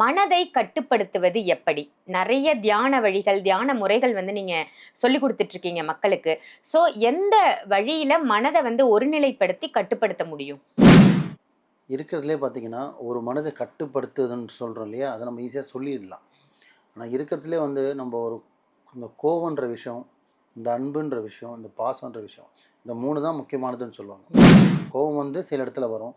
மனதை கட்டுப்படுத்துவது எப்படி? நிறைய தியான வழிகள், தியான முறைகள் வந்து நீங்க சொல்லிக் குடுத்துட்டு இருக்கீங்க மக்களுக்கு. ஸோ எந்த வழியில மனத வந்து ஒருநிலைப்படுத்தி கட்டுப்படுத்த முடியும்? இருக்கிறதுலே பார்த்தீங்கன்னா, ஒரு மனத கட்டுப்படுத்துதுன்னு சொல்றோம் இல்லையா? அத நம்ம ஈஸியா சொல்லிடலாம். ஆனா இருக்கிறதுலே வந்து நம்ம இந்த கோவம்ன்ற விஷயம், இந்த அன்புன்ற விஷயம், இந்த பாசம்ன்ற விஷயம். இந்த 3 தான் முக்கியமானதுன்னு சொல்லுவாங்க. கோவம் வந்து சில இடத்துல வரும்.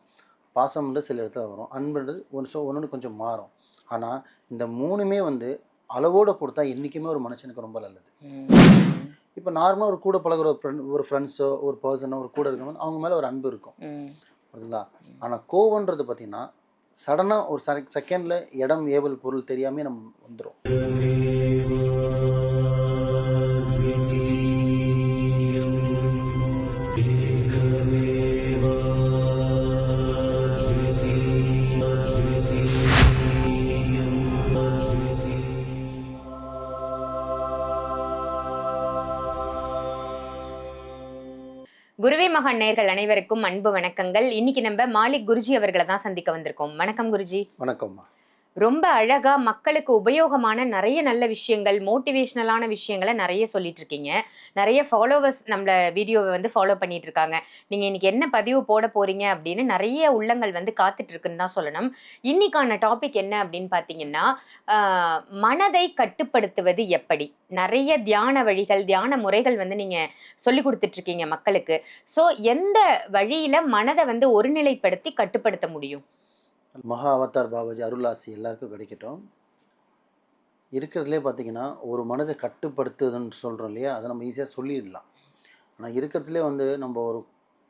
பாசம் வந்து சில இடத்துல வரும். அன்புன்றது ஒண்ணொண்ணு கொஞ்சம் மாறும். ஆனா இந்த 3மே வந்து அளவோட குடுத்தா என்னைக்குமே ஒரு மனுஷனுக்கு ரொம்ப நல்லது. ம். இப்ப நார்மலா ஒரு கூட பழகுற ஒரு ஃப்ரெண்ட்ஸோ, ஒரு பெர்சனோ, ஒரு கூட இருக்கவங்க அவங்க மேல ஒரு அன்பு இருக்கும். ம். புரியுதுங்களா? ஆனா கோவம்ன்றது பார்த்தீங்கன்னா, சடனா ஒரு செகண்ட்ல இடம், ஏவல், பொருள் தெரியாமயே வந்துரும். குருவே மகான் நேயர்கள் அனைவருக்கும் அன்பு வணக்கங்கள். இன்னைக்கு நம்ம மாலிக் குருஜி அவர்கள தான் சந்திக்க வந்திருக்கோம். வணக்கம் குருஜி. வணக்கம்மா. ரொம்ப அழகா மக்களுக்கு உபயோகமான நிறைய நல்ல விஷயங்கள், மோட்டிவேஷனலான விஷயங்கள நிறைய சொல்லிட்டு இருக்கீங்க. நிறைய ஃபாலோவர்ஸ் நம்மள வீடியோவ வந்து ஃபாலோ பண்ணிட்டு இருக்காங்க. நீங்க இன்னைக்கு என்ன பதிவு போட போறீங்க அப்படின்னு நிறைய உள்ளங்கள் வந்து காத்துட்டு இருக்குன்னு தான் சொல்லணும். இன்னைக்கான டாபிக் என்ன அப்படின்னு பார்த்தீங்கன்னா, ஆ மனதை கட்டுப்படுத்துவது எப்படி? நிறைய தியான வழிகள், தியான முறைகள் வந்து நீங்க சொல்லிக் குடுத்துட்டு இருக்கீங்க மக்களுக்கு. ஸோ எந்த வழியில மனத வந்து ஒருநிலைப்படுத்தி கட்டுப்படுத்த முடியும்? மகா அவதார் பாபாஜி அருளாசி எல்லாருக்கும் கிடைக்கட்டும். இருக்கிறதுலே பார்த்தீங்கன்னா, ஒரு மனத கட்டுப்படுத்துதுன்னு சொல்றோம் இல்லையா? அத நம்ம ஈஸியா சொல்லிடலாம். ஆனா இருக்கிறதுலே வந்து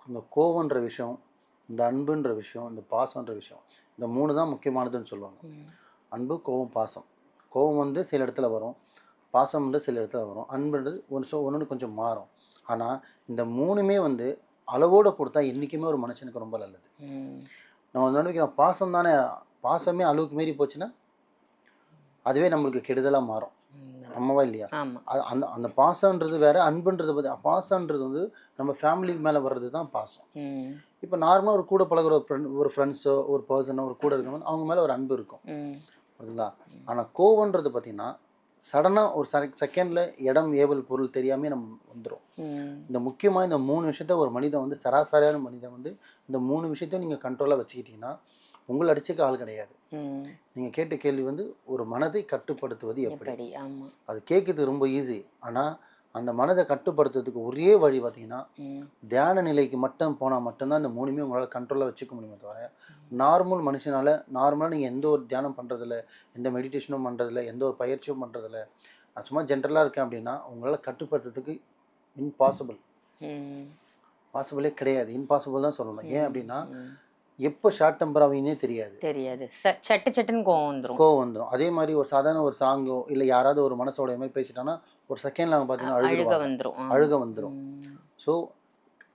இந்த கோவம்ன்ற விஷயம், இந்த அன்புன்ற விஷயம், இந்த பாசம்ன்ற விஷயம். இந்த 3 தான் முக்கியமானதுன்னு சொல்லுவாங்க. ம். அன்பு, கோவம், பாசம். கோவம் வந்து சில இடத்துல வரும். பாசம் வந்து சில இடத்துல வரும். அன்புன்றது ஒண்ணொண்ணு கொஞ்சம் மாறும். ஆனா இந்த 3மே வந்து அளவோட குடுத்தா என்னைக்குமே ஒரு மனுஷனுக்கு ரொம்ப நல்லது. ம். நம்ம நினைக்கிறோம் பாசம் தானே, பாசமே அளவுக்கு மீறி போச்சுன்னா, அதுவே நம்மளுக்கு கெடுதலா மாறும். உண்மதான். ஆமாவா இல்லையா? ஆமா. அந்த அந்த பாசம்ன்றது வேற, அன்புன்றது பாசம்ன்றது வந்து நம்ம ஃபேமிலி மேல வர்றது தான் பாசம். ம். இப்ப நார்மலா ஒரு கூட பழகுற ஒரு ஃப்ரெண்ட்ஸோ, ஒரு பெர்சனோ, ஒரு கூட இருக்கவங்க அவங்க மேல ஒரு அன்பு இருக்கும். ம். புரியுதுங்களா? ஆனா கோவம்ன்றது பார்த்தீங்கன்னா, சடனா ஒரு செகண்ட்ல இடம், ஏவல், பொருள் தெரியாமயே வந்துரும். ம். இந்த முக்கியமா இந்த 3 விஷயத்த ஒரு மனிதன் வந்து சராசரியான மனிதன் வந்து இந்த 3 விஷயத்தையும் நீங்க கண்ட்ரோலா வச்சுக்கிட்டீங்கன்னா, உங்கள அடிச்சுக்க ஆள் கிடையாது. ம். நீங்க கேட்ட கேள்வி வந்து ஒரு மனதை கட்டுப்படுத்துவது எப்படி? எப்படி? ஆமா. அது கேட்கறது ரொம்ப ஈஸி. ஆனா, அந்த மனத கட்டுப்படுத்துறதுக்கு ஒரே வழி பார்த்தீங்கன்னா, ம். தியான நிலைக்கு மட்டும் போனா மட்டும் தான் இந்த 3மே உங்களால கண்ட்ரோலா வச்சுக்க முடியுமே தவிர, நார்மல் மனுஷனால நார்மலா நீங்க எந்த ஒரு தியானம் பண்றதில்ல, எந்த மெடிடேஷனும் பண்றதில்ல, எந்த ஒரு பயிற்சியும் பண்றதில்ல. நான் சும்மா ஜென்ரலா இருக்கேன் அப்படின்னா, உங்களால கட்டுப்படுத்துறதுக்கு இம்பாசிபிள். ம். பாசிபிளே கிடையாது. இம்பாசிபிள் தான் சொல்லணும். ஏன் ம். அப்படின்னா, ம். எப்போ ஷார்ட் டெம்பர் ஆவீங்கன்னே தெரியாது. தெரியாது. சட்டு சட்டுன்னு கோவம் வந்துரும். கோவம் வந்துரும். அதே மாரி ஒரு சாதாரண ஒரு சாங்கோ, இல்ல யாராவது ஒரு மனசோட மாரி பேசிட்டாங்கன்னா, ஒரு செகண்ட்ல அவங்க பார்த்தீங்கன்னா அழுக அழுதுருவாங்க. வந்துரும். ஆமா. அழுக வந்துரும். ம். ஸோ,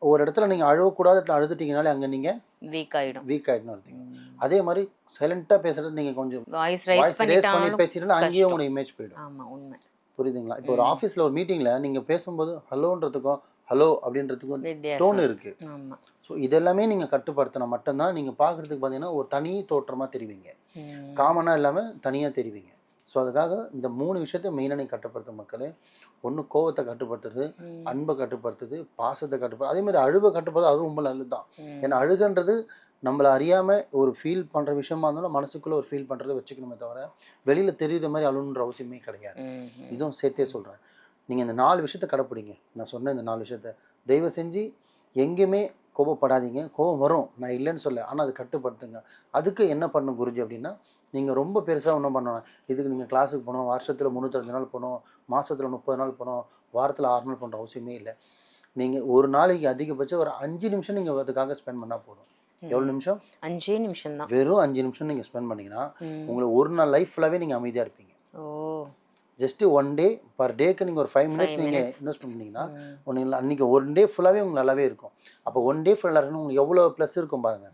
ஒரு இடத்துல நீங்க அழுவக்கூடாத இடத்துல அழுதுட்டீங்கனாலே, அங்க நீங்க வீக் ஆயிடும். வீக் ஆயிட்டோம்னு அர்த்தங்க. ம். அதே மாரி சைலன்ட்டா பேசுறது நீங்க கொஞ்சம் வாய்ஸ் ரைஸ் வாய்ஸ் ரேஸ் பண்ணி பண்ணிட்டாலும் பேசிட்டீங்கன்னா, அங்கேயே கஷ்டம். உங்களோட இமேஜ் போயிடும். ஆமா, உண்மை. புரியுதுங்களா? இப்போ ஒரு ம். ஆஃபீஸ்ல ஒரு மீட்டிங்ல நீங்க பேசும்போது ஹலோன்றதுக்கும், ஹலோ அப்படின்றதுக்கும் டோன் வித்தியாசம். இருக்கு. ஆமா. ஸோ, இதெல்லாமே நீங்க கட்டுப்படுத்தினா மட்டும் தான் நீங்க பார்க்கறதுக்கு பார்த்தீங்கன்னா, ஒரு தனி தோற்றமா தெரிவீங்க. ம். காமனா இல்லாம தனியா தெரிவீங்க. ஸோ, அதுக்காக இந்த 3 விஷயத்த மெயினா நீங்க கட்டுப்படுத்தணும் மக்களே. 1 கோவத்த கட்டுப்படுத்துறது, ம். அன்ப கட்டுப்படுத்துது, பாசத்த அதே மாரி அழுவ கட்டுப்படுத்துறது அதுவும் ரொம்ப நல்லது தான். ஏன்னா ம். அழுகன்றது நம்மள அறியாம ஒரு ஃபீல் பண்ற விஷயமா இருந்தாலும் மனசுக்குள்ள ஒரு ஃபீல் பண்றத வச்சுக்கணுமே தவிர, வெளியில தெரியிற மாரி அழுவணுன்ற அவசியமே கிடையாது. ம். ம். இதுவும் சேர்த்தே சொல்றேன். நீங்க இந்த 4 விஷயத்த கடைப்பிடிங்க. நான் சொன்ன இந்த 4 விஷயத்த. தயவு செஞ்சு எங்கேயுமே கோபப்படாதீங்க. கோவம் வரும். நான் இல்லன்னு சொல்லல. ஆனா அத கட்டுப்படுத்துங்க. அதுக்கு என்ன பண்ணணும் குருஜி அப்டின்னா, நீங்க ரொம்ப பெருசா ஒண்ணும் பண்ண வேணாம். இதுக்கு நீங்க கிளாஸுக்கு போணும். வருஷத்துல 365 நாள் போணும். மாசத்துல 30 நாள் போணும். வாரத்துல 6 நாள் போன்ற அவசியமே இல்ல. நீங்க ஒரு நாளைக்கு அதிகபட்சம் ஒரு 5 நிமிஷம் நீங்க அதுக்காக ஸ்பெண்ட் பண்ணா போதும். எவ்வளோ ம். நிமிஷம்? 5 நிமிஷம் தான். வெறும் 5 நிமிஷம் நீங்க ஸ்பெண்ட் பண்ணீங்கன்னா, ம். உங்கள ஒரு நாள் லைஃப் ஃபுல்லாவே நீங்க அமைதியா இருப்பீங்க. ஓ! ஜஸ்ட் 1 டே பெர் டேக்கு நீங்க ஒரு 5 மினிட்ஸ் 5 நீங்க மினிட்ஸ். இன்வெஸ்ட் பண்ணீங்கன்னா, ம். அன்னைக்கு 1 டே ஃபுல்லாவே உங்களுக்கு நல்லாவே இருக்கும். அப்போ 1 டே ஃபுல்லா இருக்கணும் உங்களுக்கு எவ்வளோ ப்ளஸ் இருக்கும் பாருங்க.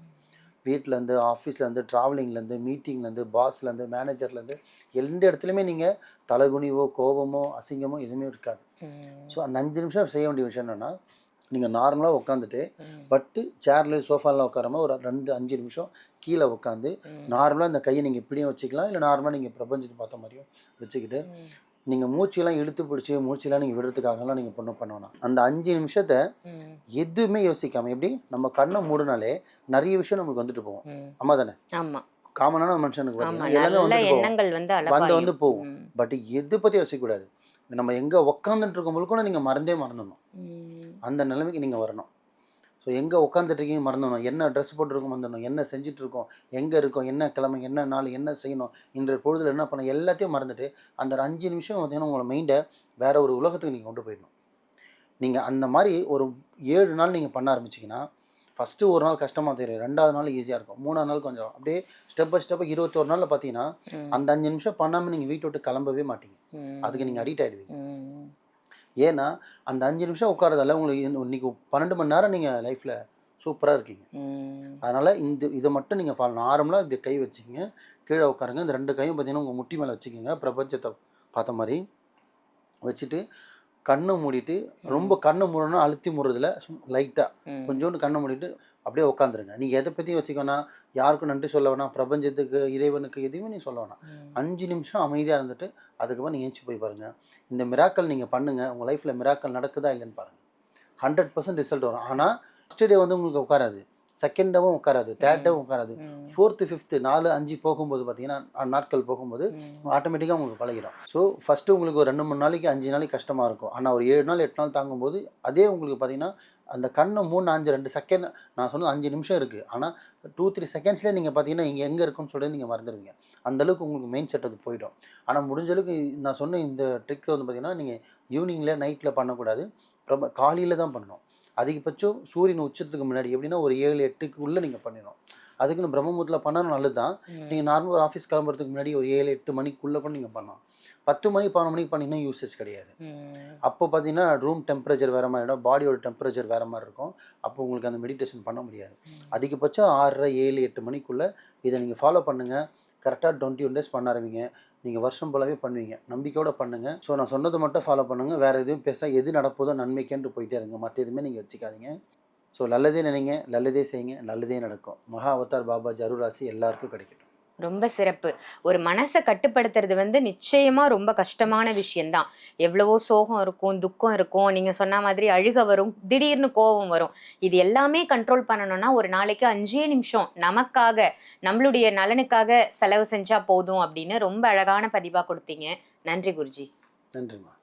வீட்லேருந்து, ஆஃபீஸ்லேருந்து, ட்ராவலிங்லேருந்து, மீட்டிங்லேருந்து, பாஸ்லேருந்து, மேனேஜர்லேருந்து எந்த இடத்துலயுமே நீங்க தலகுனிவோ, கோவமோ, அசிங்கமோ எதுவுமே இருக்காது. ம். ஸோ அந்த 5 நிமிஷம் செய்ய வேண்டிய விஷயம் என்னன்னா, நீங்கள் நார்மலாக உட்காந்துட்டு பட்டு சேரில் சோஃபாவில் உட்காராம ஒரு 2-5 நிமிஷம் கீழே உட்காந்து நார்மலாக இந்த கையை நீங்கள் இப்படியும் வச்சுக்கலாம், இல்லை நார்மலாக நீங்கள் பிரபஞ்சத்தை பார்த்த மாதிரியும் வச்சுக்கிட்டு நீங்கள் மூச்செல்லாம் இழுத்து பிடிச்சி மூச்செல்லாம் நீங்கள் விடுறதுக்காகலாம் நீங்கள் பண்ண வேணாம். அந்த 5 நிமிஷத்தை எதுவுமே யோசிக்காமல் எப்படி நம்ம கண்ணை மூடினாலே நிறைய விஷயம் நமக்கு வந்துட்டு போவோம். ஆமாம் தானே? ஆமா, காமனான மனுஷனுக்கு பார்த்தீங்கன்னா நல்ல எல்லாமே எண்ணங்கள் வந்து போகும். பட் எது பற்றி யோசிக்கக்கூடாது. நம்ம எங்கே உட்காந்துட்டு இருக்கும்போது கூட நீங்கள் மறந்துடணும். அந்த நிலைமைக்கு நீங்கள் வரணும். ஸோ எங்கே உட்காந்துட்டு இருக்கீங்க மறந்துடணும், என்ன ட்ரெஸ் போட்டுருக்கோம் மறந்துடணும், என்ன செஞ்சுட்டு இருக்கோம், எங்கே இருக்கோம், என்ன கிழமை, என்ன நாள், என்ன செய்யணும், இன்றைய பொழுதுல என்ன பண்ண, எல்லாத்தையும் மறந்துட்டு அந்த 5 நிமிஷம் பார்த்தீங்கன்னா உங்களை மைண்டை வேற ஒரு உலகத்துக்கு நீங்கள் கொண்டு போயிடணும். நீங்கள் அந்த மாதிரி ஒரு 7 நாள் நீங்கள் பண்ண ஆரம்பிச்சிங்கன்னா ஃபஸ்ட்டு ஒரு நாள் கஷ்டமாக தெரியும், 2வது நாள் ஈஸியாக இருக்கும், 3வது நாள் கொஞ்சம் அப்படியே ஸ்டெப் பை ஸ்டெப்பாக 21 நாளில் பார்த்தீங்கன்னா அந்த 5 நிமிஷம் பண்ணாமல் நீங்கள் வீட்டை விட்டு கிளம்பவே மாட்டீங்க. அதுக்கு நீங்கள் அடிக்ட் ஆகிடுவீங்க. ஏன்னா அந்த 5 நிமிஷம் உட்காரதால உங்களுக்கு இன்னைக்கு 12 மணி நேரம் நீங்கள் லைஃப்பில் சூப்பராக இருக்கீங்க. அதனால் இதை மட்டும் நீங்கள் நார்மலாக இப்படி கை வச்சுக்கிங்க, கீழே உட்காருங்க. இந்த 2 கையும் பார்த்தீங்கன்னா உங்கள் முட்டி மேலே வச்சுக்கிங்க, பிரபஞ்சத்தை பார்த்த மாதிரி வச்சுட்டு கண்ணை மூடிட்டு, ரொம்ப கண்ணை மூடணும் அழுத்தி மூடுறதுல லைட்டாக கொஞ்சோண்டு கண்ணை மூடிட்டு அப்படியே உட்காந்துருங்க. நீங்கள் எதை பற்றி யோசிக்கணும், யாருக்கும் நன்றி சொல்ல வேணாம், பிரபஞ்சத்துக்கு, இறைவனுக்கு எதுவுமே நீங்கள் சொல்ல வேணாம். 5 நிமிஷம் அமைதியாக இருந்துட்டு அதுக்கப்புறம் நீங்கள் ஏஞ்சி போய் பாருங்கள். இந்த மிராக்கல் நீங்கள் பண்ணுங்கள், உங்கள் லைஃப்பில் மிராக்கல் நடக்குதா இல்லைன்னு பாருங்கள். 100% ரிசல்ட் வரும். ஆனால் ஃபஸ்ட்டு டே வந்து உங்களுக்கு உட்காராது, செகண்ட் டேவும் உட்காராது, தேர்ட் டேவும் உட்காராது, 4th 5th 4 5 போகும்போது பார்த்தீங்கன்னா நாட்கள் போகும்போது ஆட்டோமேட்டிக்காக உங்களுக்கு பழகிடும். ஸோ ஃபஸ்ட்டு உங்களுக்கு ஒரு 2-3 நாளைக்கு 5 நாளைக்கு கஷ்டமாக இருக்கும். ஆனால் ஒரு 7 நாள் 8 நாள் தாங்கும்போது அதே உங்களுக்கு பார்த்தீங்கன்னா அந்த கண்ணை 2 செகண்ட், நான் சொன்னது 5 நிமிஷம் இருக்குது, ஆனால் 2-3 செகண்ட்ஸ்லேயே நீங்கள் பார்த்தீங்கன்னா இங்கே எங்கே இருக்குன்னு சொல்லிட்டு நீங்கள் மறந்துடுவீங்க. அந்தளவுக்கு உங்களுக்கு மெயின் செட் அது போயிடும். ஆனால் முடிஞ்ச அளவுக்கு நான் சொன்ன இந்த ட்ரிக் வந்து பார்த்தீங்கன்னா நீங்கள் ஈவினிங்கில் நைட்டில் பண்ணக்கூடாது, காலையில் தான் பண்ணணும். அதிகபட்சம் சூரியன் உச்சத்துக்கு முன்னாடி, எப்படின்னா ஒரு 7-8க்குள்ளே நீங்கள் பண்ணிடணும். அதுக்குன்னு பிரம்மமுகூர்த்தத்தில் பண்ணாலும் நல்லது தான். நீங்கள் நார்மல் ஒரு ஆஃபீஸ் கிளம்புறதுக்கு முன்னாடி ஒரு 7-8 மணிக்குள்ளே கூட நீங்கள் பண்ணலாம். 10 மணி 11 மணிக்கு பண்ணிங்கன்னா யூசேஜ் கிடையாது. அப்போ பார்த்தீங்கன்னா ரூம் டெம்பரேச்சர் வேறு மாதிரி இருக்கும், பாடியோட டெம்பரேச்சர் வேறு மாதிரி இருக்கும். அப்போ உங்களுக்கு அந்த மெடிடேஷன் பண்ண முடியாது. அதிகபட்சம் 6:30 7 8 மணிக்குள்ளே இதை நீங்கள் ஃபாலோ பண்ணுங்கள். கரெக்டாக 21 டேஸ் பண்ண ஆரம்பிங்க. நீங்கள் வருஷம் போலவே பண்ணுவீங்க. நம்பிக்கையோடு பண்ணுங்கள். ஸோ நான் சொன்னதை மட்டும் ஃபாலோ பண்ணுங்கள். வேறு எதுவும் பேச எது நடப்போதோ நன்மைக்கேன்ட்டு போயிட்டே இருங்க. மற்ற எதுவுமே நீங்கள் வச்சுக்காதீங்க. ஸோ நல்லதே நினைங்க, நல்லதே செய்யுங்க, நல்லதே நடக்கும். மகா அவதார் பாபாஜி அருளாசி எல்லாருக்கும் கிடைக்கட்டும். ரொம்ப சிறப்பு. ஒரு மனசை கட்டுப்படுத்துறது வந்து நிச்சயமா ரொம்ப கஷ்டமான விஷயம்தான். எவ்வளவோ சோகம் இருக்கும், துக்கம் இருக்கும், நீங்க சொன்ன மாதிரி அழுக வரும், திடீர்னு கோபம் வரும். இது எல்லாமே கண்ட்ரோல் பண்ணணும்னா ஒரு நாளைக்கு 5 நிமிஷம் நமக்காக, நம்மளுடைய நலனுக்காக செலவு செஞ்சா போதும் அப்படின்னு ரொம்ப அழகான பதிவா கொடுத்தீங்க. நன்றி குருஜி. நன்றிம்மா.